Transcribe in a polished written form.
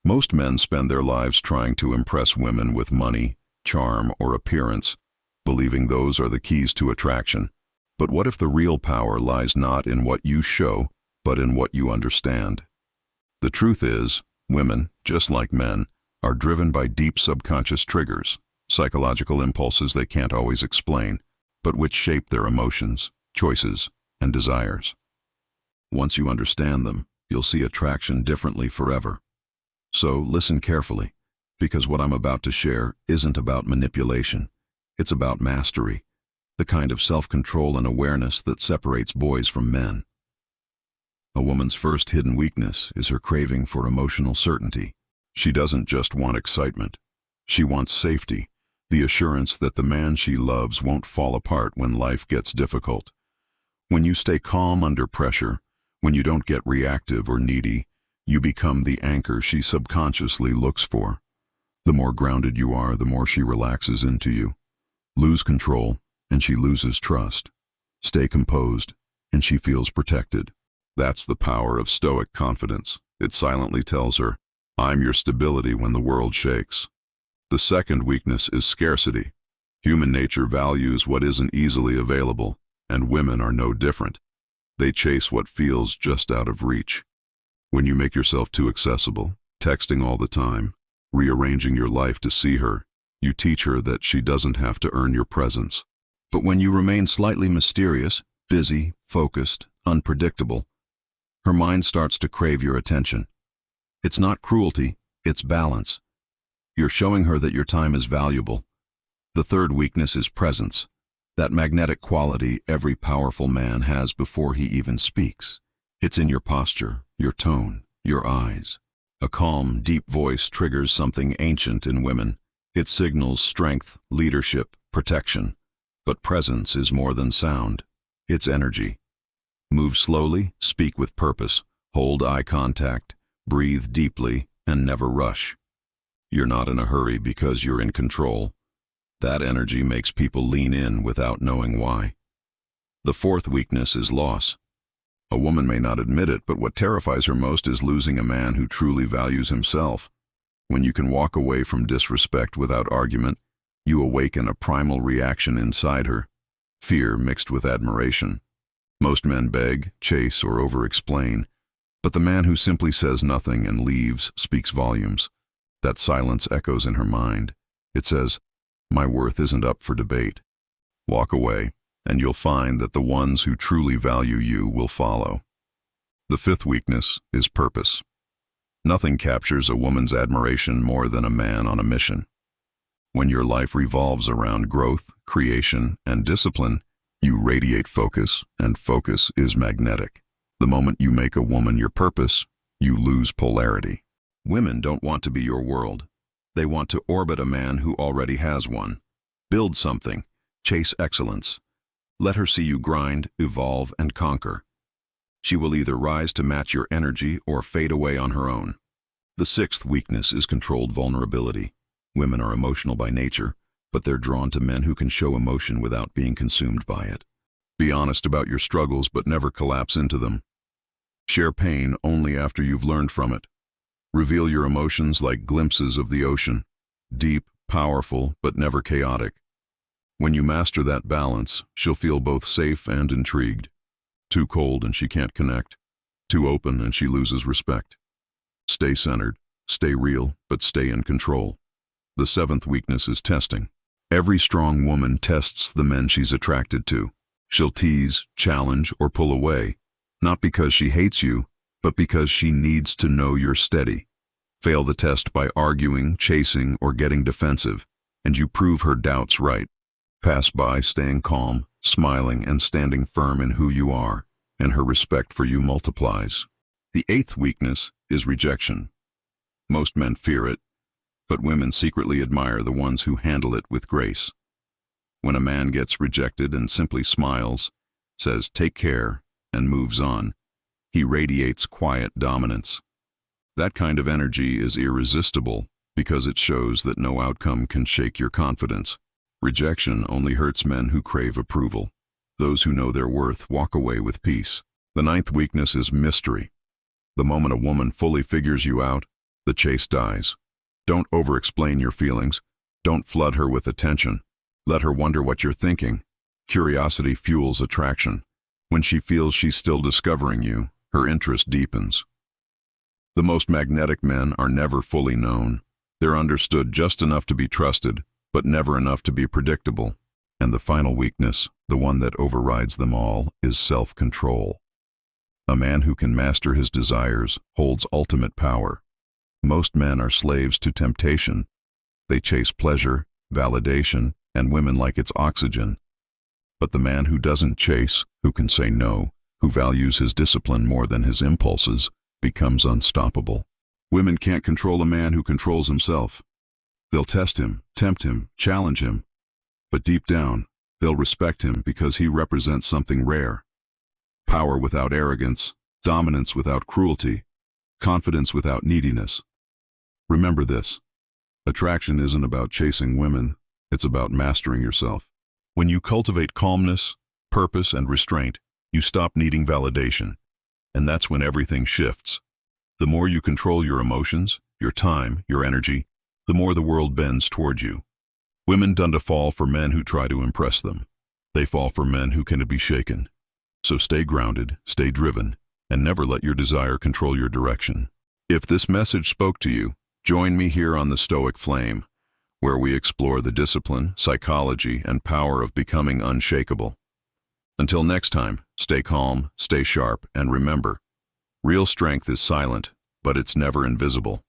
Most men spend their lives trying to impress women with money, charm, or appearance, believing those are the keys to attraction. But what if the real power lies not in what you show, but in what you understand? The truth is, women, just like men, are driven by deep subconscious triggers, psychological impulses they can't always explain, but which shape their emotions, choices, and desires. Once you understand them, you'll see attraction differently forever. So listen carefully, because what I'm about to share isn't about manipulation. It's about mastery, the kind of self-control and awareness that separates boys from men. A woman's first hidden weakness is her craving for emotional certainty. She doesn't just want excitement. She wants safety, the assurance that the man she loves won't fall apart when life gets difficult. When you stay calm under pressure, when you don't get reactive or needy, you become the anchor she subconsciously looks for. The more grounded you are, the more she relaxes into you. Lose control, and she loses trust. Stay composed, and she feels protected. That's the power of Stoic confidence. It silently tells her, I'm your stability when the world shakes. The second weakness is scarcity. Human nature values what isn't easily available, and women are no different. They chase what feels just out of reach. When you make yourself too accessible, texting all the time, rearranging your life to see her, you teach her that she doesn't have to earn your presence. But when you remain slightly mysterious, busy, focused, unpredictable, her mind starts to crave your attention. It's not cruelty, it's balance. You're showing her that your time is valuable. The third weakness is presence, that magnetic quality every powerful man has before he even speaks. It's in your posture, your tone, your eyes. A calm, deep voice triggers something ancient in women. It signals strength, leadership, protection. But presence is more than sound. It's energy. Move slowly, speak with purpose, hold eye contact, breathe deeply, and never rush. You're not in a hurry because you're in control. That energy makes people lean in without knowing why. The fourth weakness is loss. A woman may not admit it, but what terrifies her most is losing a man who truly values himself. When you can walk away from disrespect without argument, you awaken a primal reaction inside her, fear mixed with admiration. Most men beg, chase, or over-explain, but the man who simply says nothing and leaves speaks volumes. That silence echoes in her mind. It says, my worth isn't up for debate. Walk away, and you'll find that the ones who truly value you will follow. The fifth weakness is purpose. Nothing captures a woman's admiration more than a man on a mission. When your life revolves around growth, creation, and discipline, you radiate focus, and focus is magnetic. The moment you make a woman your purpose, you lose polarity. Women don't want to be your world. They want to orbit a man who already has one. Build something. Chase excellence. Let her see you grind, evolve, and conquer. She will either rise to match your energy or fade away on her own. The sixth weakness is controlled vulnerability. Women are emotional by nature, but they're drawn to men who can show emotion without being consumed by it. Be honest about your struggles, but never collapse into them. Share pain only after you've learned from it. Reveal your emotions like glimpses of the ocean, deep, powerful, but never chaotic. When you master that balance, she'll feel both safe and intrigued. Too cold and she can't connect. Too open and she loses respect. Stay centered, stay real, but stay in control. The seventh weakness is testing. Every strong woman tests the men she's attracted to. She'll tease, challenge, or pull away, not because she hates you, but because she needs to know you're steady. Fail the test by arguing, chasing, or getting defensive, and you prove her doubts right. Pass by staying calm, smiling, and standing firm in who you are, and her respect for you multiplies. The eighth weakness is rejection. Most men fear it, but women secretly admire the ones who handle it with grace. When a man gets rejected and simply smiles, says take care, and moves on, he radiates quiet dominance. That kind of energy is irresistible because it shows that no outcome can shake your confidence. Rejection only hurts men who crave approval. Those who know their worth walk away with peace. The ninth weakness is mystery. The moment a woman fully figures you out, the chase dies. Don't over-explain your feelings. Don't flood her with attention. Let her wonder what you're thinking. Curiosity fuels attraction. When she feels she's still discovering you, her interest deepens. The most magnetic men are never fully known. They're understood just enough to be trusted, but never enough to be predictable. And the final weakness, the one that overrides them all, is self-control. A man who can master his desires holds ultimate power. Most men are slaves to temptation. They chase pleasure, validation, and women like it's oxygen. But the man who doesn't chase, who can say no, who values his discipline more than his impulses, becomes unstoppable. Women can't control a man who controls himself. They'll test him, tempt him, challenge him. But deep down, they'll respect him because he represents something rare. Power without arrogance, dominance without cruelty, confidence without neediness. Remember this. Attraction isn't about chasing women, it's about mastering yourself. When you cultivate calmness, purpose, and restraint, you stop needing validation. And that's when everything shifts. The more you control your emotions, your time, your energy, the more the world bends toward you. Women don't fall for men who try to impress them. They fall for men who can be shaken. So stay grounded, stay driven, and never let your desire control your direction. If this message spoke to you, join me here on the Stoic Flame, where we explore the discipline, psychology, and power of becoming unshakable. Until next time, stay calm, stay sharp, and remember, real strength is silent, but it's never invisible.